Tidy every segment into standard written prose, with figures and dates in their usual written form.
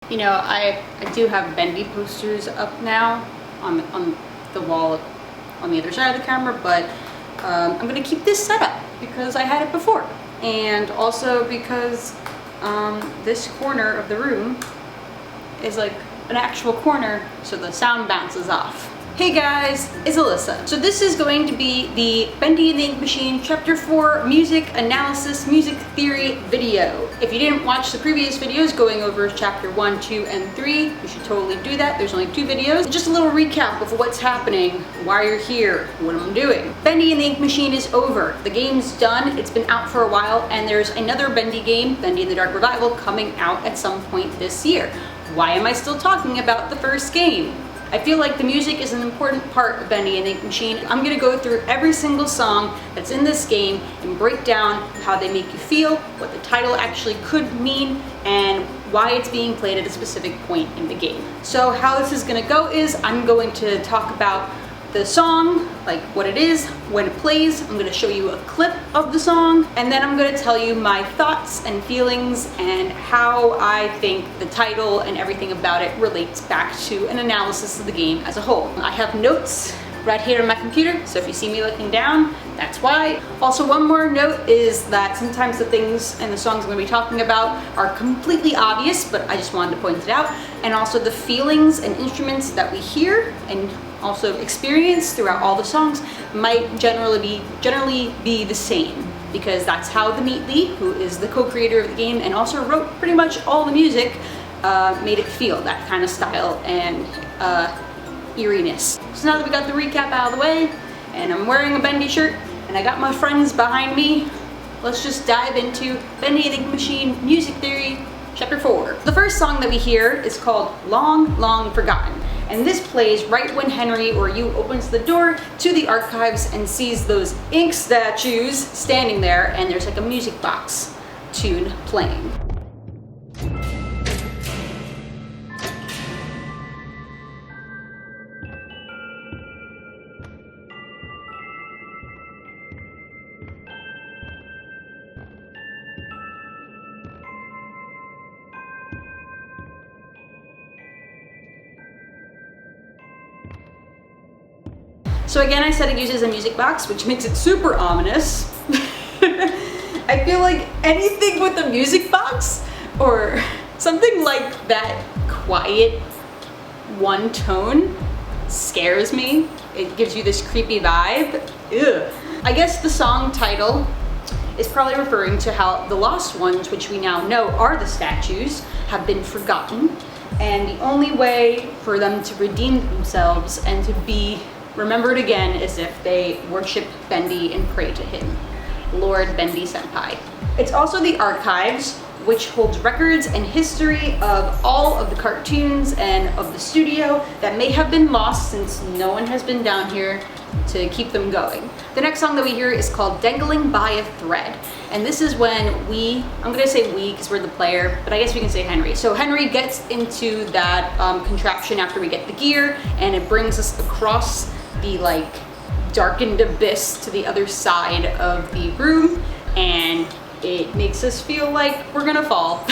You know, I do have Bendy posters up now on the wall on the other side of the camera, but I'm gonna keep this set up because I had it before, and also because this corner of the room is like an actual corner, so the sound bounces off. Hey guys, it's Alyssa. So this is going to be the Bendy and the Ink Machine Chapter 4 Music Analysis, Music Theory video. If you didn't watch the previous videos going over Chapter 1, 2, and 3, you should totally do that. There's only 2 videos. Just a little recap of what's happening, why you're here, what I'm doing. Bendy and the Ink Machine is over. The game's done. It's been out for a while, and there's another Bendy game, Bendy and the Dark Revival, coming out at some point this year. Why am I still talking about the first game? I feel like the music is an important part of Bendy and the Ink Machine. I'm gonna go through every single song that's in this game and break down how they make you feel, what the title actually could mean, and why it's being played at a specific point in the game. So how this is gonna go is I'm going to talk about the song, like what it is, when it plays. I'm gonna show you a clip of the song, and then I'm gonna tell you my thoughts and feelings and how I think the title and everything about it relates back to an analysis of the game as a whole. I have notes right here on my computer, so if you see me looking down, that's why. Also, one more note is that sometimes the things and the songs I'm gonna be talking about are completely obvious, but I just wanted to point it out. And also the feelings and instruments that we hear and also experience throughout all the songs might generally be the same, because that's how theMeatly, who is the co-creator of the game and also wrote pretty much all the music, made it feel, that kind of style and eeriness. So now that we got the recap out of the way, and I'm wearing a Bendy shirt, and I got my friends behind me, let's just dive into Bendy and the Ink Machine Music Theory Chapter 4. The first song that we hear is called Long, Long Forgotten. And this plays right when Henry, or you, opens the door to the archives and sees those ink statues standing there, and there's like a music box tune playing. So again, I said it uses a music box, which makes it super ominous. I feel like anything with a music box or something like that quiet one tone scares me. It gives you this creepy vibe. Ugh. I guess the song title is probably referring to how the lost ones, which we now know are the statues, have been forgotten. And the only way for them to redeem themselves and to be remembered again is if they worship Bendy and pray to him, Lord Bendy Senpai. It's also the archives, which holds records and history of all of the cartoons and of the studio that may have been lost since no one has been down here to keep them going. The next song that we hear is called Dangling by a Thread. And this is when I'm gonna say we because we're the player, but I guess we can say Henry. So Henry gets into that contraption after we get the gear, and it brings us across the like darkened abyss to the other side of the room, and it makes us feel like we're gonna fall.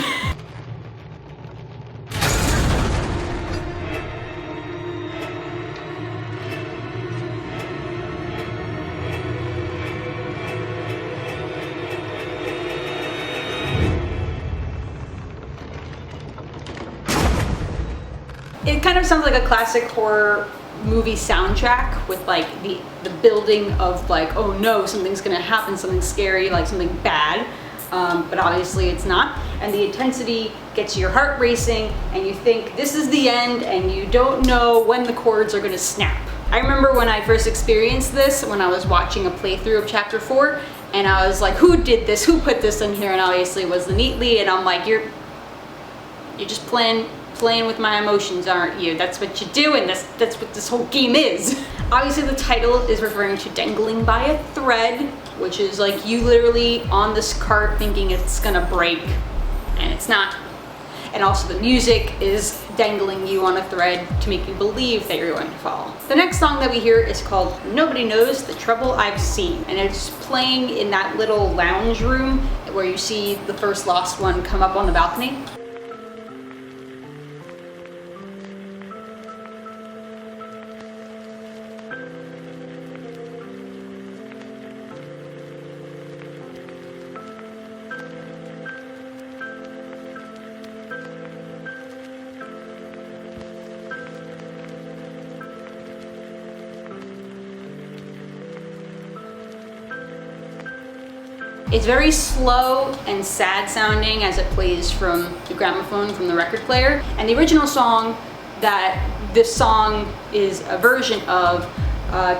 It kind of sounds like a classic horror movie soundtrack with like the building of like, oh no, something's gonna happen, something scary, like something bad, but obviously it's not. And the intensity gets your heart racing, and you think this is the end, and you don't know when the chords are gonna snap. I remember when I first experienced this, when I was watching a playthrough of Chapter 4, and I was like, who did this? Who put this in here? And obviously it was theMeatly, and I'm like, you're just playing with my emotions, aren't you? That's what you do, and that's what this whole game is. Obviously the title is referring to dangling by a thread, which is like you literally on this cart thinking it's gonna break, and it's not. And also the music is dangling you on a thread to make you believe that you're going to fall. The next song that we hear is called Nobody Knows the Trouble I've Seen, and it's playing in that little lounge room where you see the first lost one come up on the balcony. It's very slow and sad sounding as it plays from the gramophone from the record player. And the original song that this song is a version of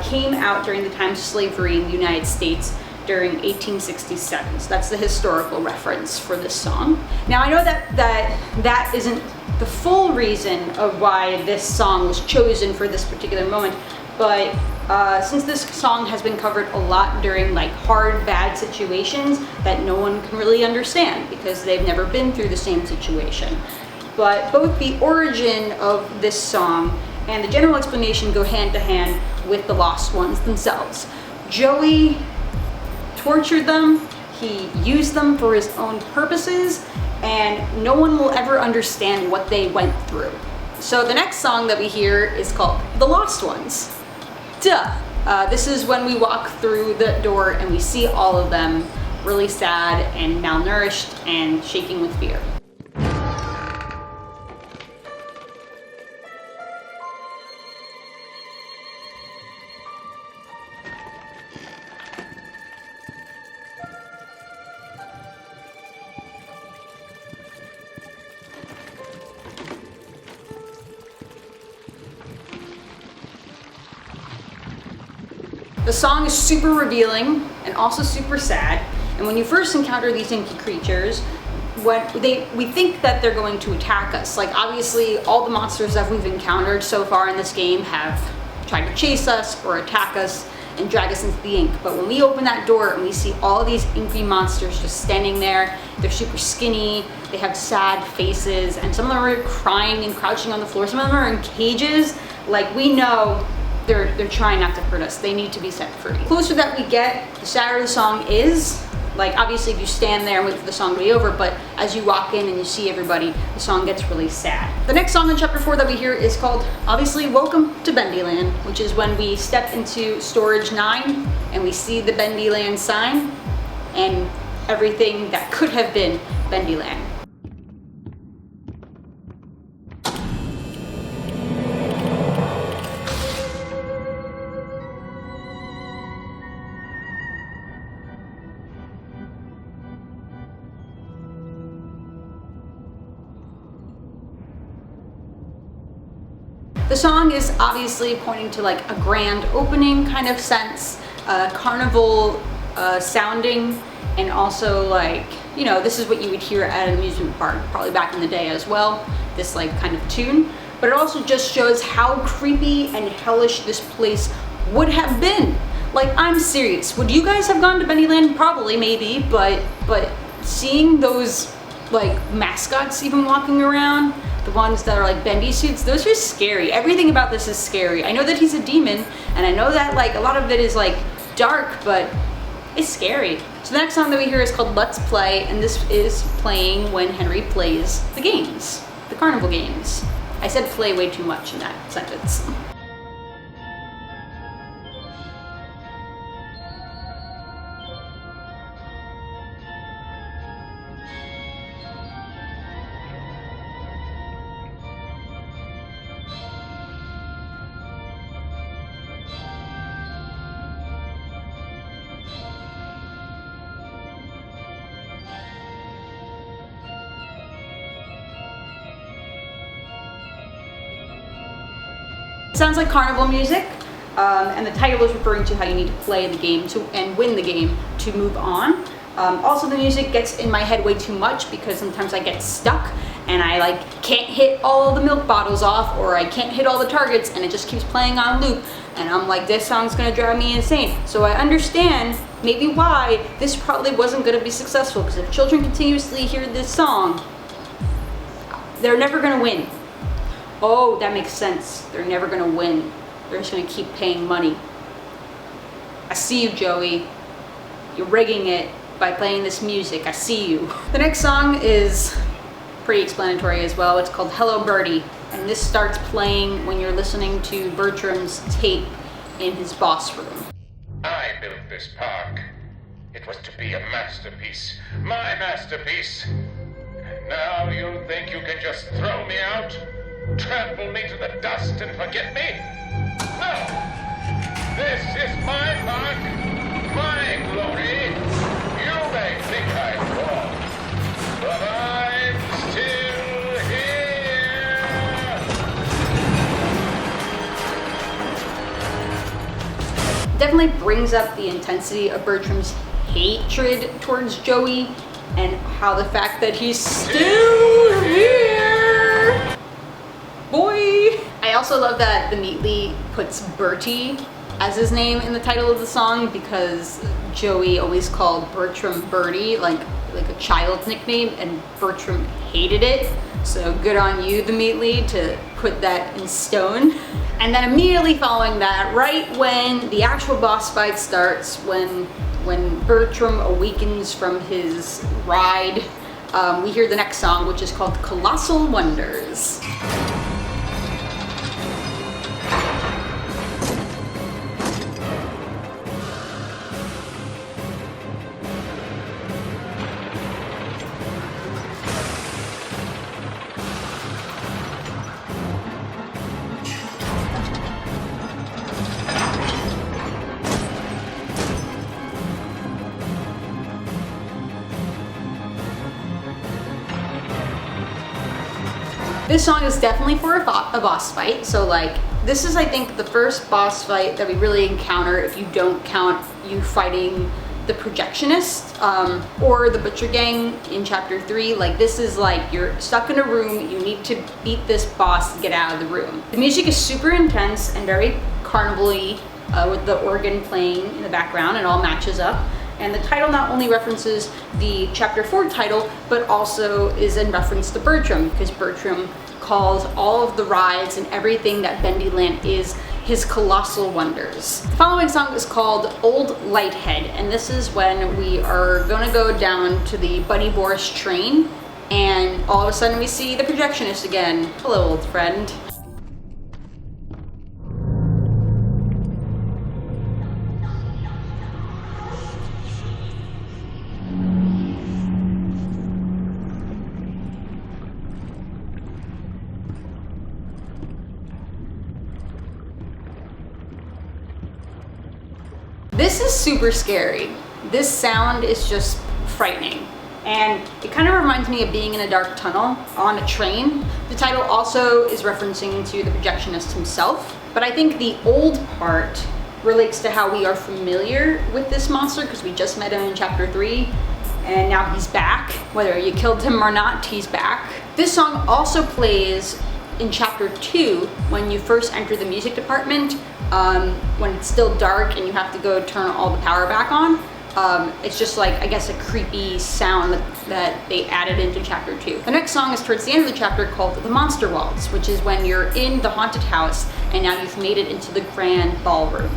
came out during the time of slavery in the United States during 1867. So that's the historical reference for this song. Now I know that isn't the full reason of why this song was chosen for this particular moment, but since this song has been covered a lot during like hard, bad situations that no one can really understand because they've never been through the same situation. But both the origin of this song and the general explanation go hand to hand with the lost ones themselves. Joey tortured them, he used them for his own purposes, and no one will ever understand what they went through. So the next song that we hear is called The Lost Ones. Duh! This is when we walk through the door and we see all of them really sad and malnourished and shaking with fear. The song is super revealing and also super sad. And when you first encounter these inky creatures, we think that they're going to attack us. Like obviously all the monsters that we've encountered so far in this game have tried to chase us or attack us and drag us into the ink. But when we open that door and we see all these inky monsters just standing there, they're super skinny, they have sad faces, and some of them are crying and crouching on the floor. Some of them are in cages. Like we know they're trying not to hurt us. They need to be set free. The closer that we get, the sadder the song is. Like obviously if you stand there and wait for the song to be over, but as you walk in and you see everybody, the song gets really sad. The next song in chapter 4 that we hear is called, obviously, Welcome to Bendyland, which is when we step into storage 9 and we see the Bendyland sign and everything that could have been Bendyland. The song is obviously pointing to like a grand opening kind of sense, carnival sounding, and also like, you know, this is what you would hear at an amusement park, probably back in the day as well, this like kind of tune. But it also just shows how creepy and hellish this place would have been. Like, I'm serious. Would you guys have gone to Bendyland? Probably, maybe, but seeing those like mascots even walking around, the ones that are like bendy suits, those are scary. Everything about this is scary. I know that he's a demon, and I know that like a lot of it is like dark, but it's scary. So the next song that we hear is called Let's Play, and this is playing when Henry plays the games, the carnival games. I said play way too much in that sentence. Sounds like carnival music, and the title is referring to how you need to play the game and win the game to move on. Also, the music gets in my head way too much because sometimes I get stuck and I like can't hit all the milk bottles off, or I can't hit all the targets, and it just keeps playing on loop, and I'm like, this song's gonna drive me insane. So I understand maybe why this probably wasn't gonna be successful, because if children continuously hear this song, they're never gonna win. Oh, that makes sense. They're never gonna win. They're just gonna keep paying money. I see you, Joey. You're rigging it by playing this music. I see you. The next song is pretty explanatory as well. It's called Hello, Birdie. And this starts playing when you're listening to Bertram's tape in his boss room. I built this park. It was to be a masterpiece. My masterpiece. And now you think you can just throw me out? Trample me to the dust and forget me? No! This is my park, my glory. You may definitely brings up the intensity of Bertram's hatred towards Joey and how the fact that he's still here. Boy! I also love that theMeatly puts Bertie as his name in the title of the song because Joey always called Bertram Birdie, like a child's nickname, and Bertram hated it. So good on you, theMeatly, to put that in stone. And then immediately following that, right when the actual boss fight starts, when Bertram awakens from his ride, we hear the next song, which is called Colossal Wonders. This song is definitely for a boss fight, so like, this is I think the first boss fight that we really encounter if you don't count you fighting the projectionist or the Butcher Gang in chapter 3. Like, this is like, you're stuck in a room, you need to beat this boss to get out of the room. The music is super intense and very carnival-y with the organ playing in the background, and all matches up. And the title not only references the chapter 4 title, but also is in reference to Bertram, because Bertram calls all of the rides and everything that Bendy Land is his colossal wonders. The following song is called Old Lighthead, and this is when we are gonna go down to the Bunny Boris train, and all of a sudden we see the projectionist again. Hello, old friend. This is super scary. This sound is just frightening. And it kind of reminds me of being in a dark tunnel on a train. The title also is referencing to the projectionist himself. But I think the old part relates to how we are familiar with this monster, because we just met him in chapter 3. And now he's back. Whether you killed him or not, he's back. This song also plays in chapter 2 when you first enter the music department. When it's still dark and you have to go turn all the power back on. It's just like, I guess, a creepy sound that they added into chapter 2. The next song is towards the end of the chapter, called the Monster Waltz, which is when you're in the haunted house and now you've made it into the grand ballroom.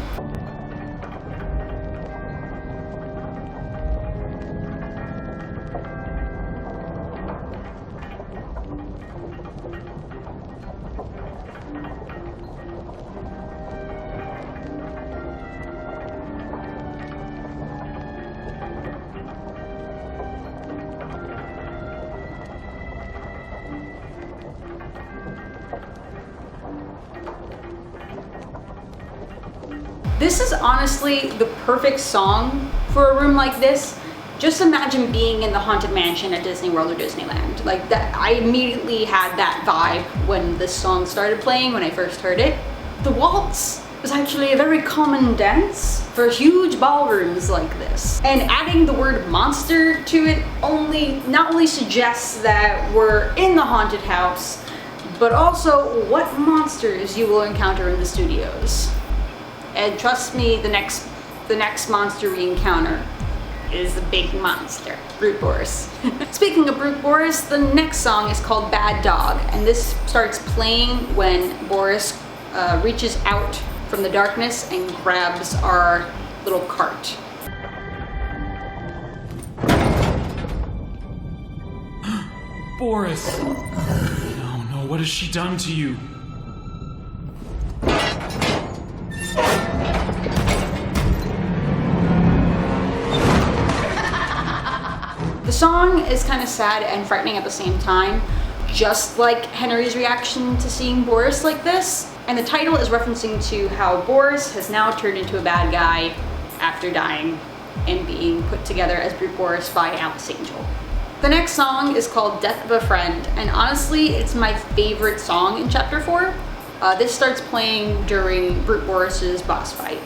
This is honestly the perfect song for a room like this. Just imagine being in the Haunted Mansion at Disney World or Disneyland. Like that, I immediately had that vibe when this song started playing, when I first heard it. The waltz is actually a very common dance for huge ballrooms like this. And adding the word monster to it not only suggests that we're in the haunted house, but also what monsters you will encounter in the studios. And trust me, the next monster we encounter is the big monster, Brute Boris. Speaking of Brute Boris, the next song is called Bad Dog, and this starts playing when Boris reaches out from the darkness and grabs our little cart. Boris! Oh no, what has she done to you? The song is kind of sad and frightening at the same time, just like Henry's reaction to seeing Boris like this. And the title is referencing to how Boris has now turned into a bad guy after dying and being put together as Brute Boris by Alice Angel. The next song is called Death of a Friend, and honestly, it's my favorite song in chapter 4. This starts playing during Brute Boris's boss fight.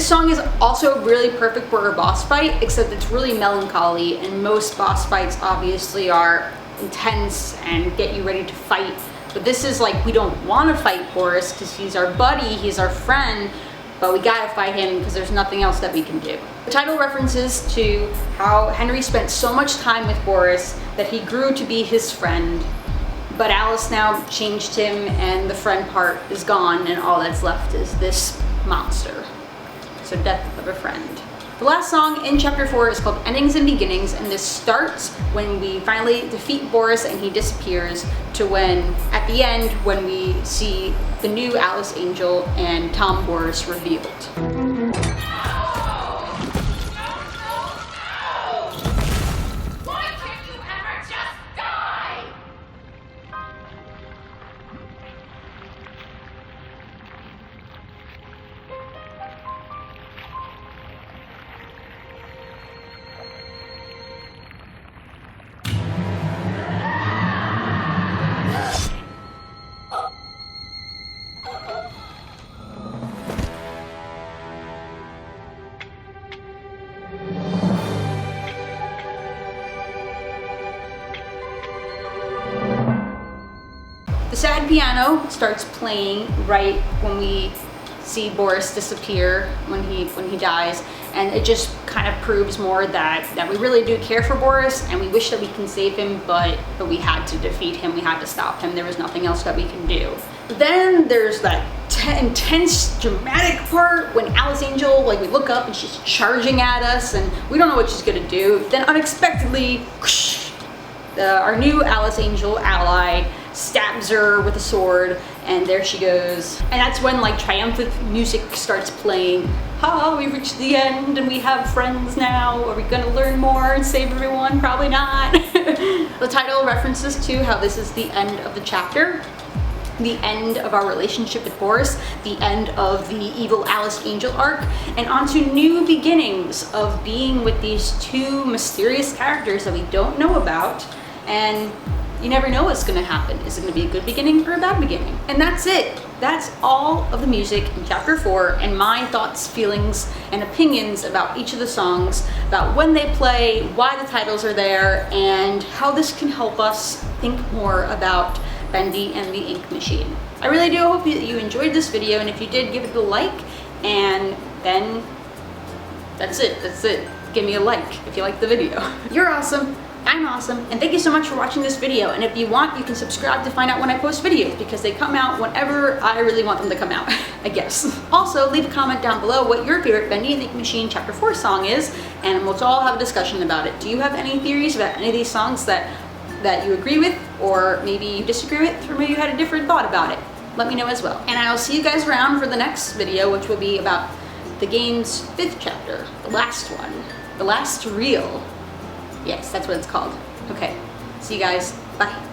This song is also really perfect for a boss fight, except it's really melancholy, and most boss fights obviously are intense and get you ready to fight. But this is like, we don't want to fight Boris because he's our buddy, he's our friend, but we gotta fight him because there's nothing else that we can do. The title references to how Henry spent so much time with Boris that he grew to be his friend, but Alice now changed him and the friend part is gone, and all that's left is this monster. So death of a friend. The last song in chapter 4 is called Endings and Beginnings, and this starts when we finally defeat Boris and he disappears, to when, at the end, when we see the new Alice Angel and Tom Boris revealed. The sad piano starts playing right when we see Boris disappear, when he dies, and it just kind of proves more that we really do care for Boris, and we wish that we can save him, but we had to defeat him, we had to stop him, there was nothing else that we can do. Then there's that intense dramatic part when Alice Angel, like, we look up and she's charging at us and we don't know what she's gonna do. Then unexpectedly, whoosh, our new Alice Angel ally stabs her with a sword, and there she goes. And that's when, like, triumphant music starts playing. Ha, we reached the end and we have friends now. Are we gonna learn more and save everyone? Probably not. The title references to how this is the end of the chapter, the end of our relationship with Boris, the end of the evil Alice Angel arc, and onto new beginnings of being with these two mysterious characters that we don't know about, and you never know what's gonna happen. Is it gonna be a good beginning or a bad beginning? And that's it. That's all of the music in chapter 4, and my thoughts, feelings, and opinions about each of the songs, about when they play, why the titles are there, and how this can help us think more about Bendy and the Ink Machine. I really do hope that you enjoyed this video, and if you did, give it a like, and then that's it. Give me a like if you like the video. You're awesome. I'm awesome, and thank you so much for watching this video. And if you want, you can subscribe to find out when I post videos, because they come out whenever I really want them to come out, I guess. Also, leave a comment down below what your favorite Bendy and the Ink Machine Chapter 4 song is, and we'll all have a discussion about it. Do you have any theories about any of these songs that you agree with, or maybe you disagree with, or maybe you had a different thought about it? Let me know as well. And I'll see you guys around for the next video, which will be about the game's 5th chapter, the last one, the last reel. Yes, that's what it's called. Okay, see you guys. Bye.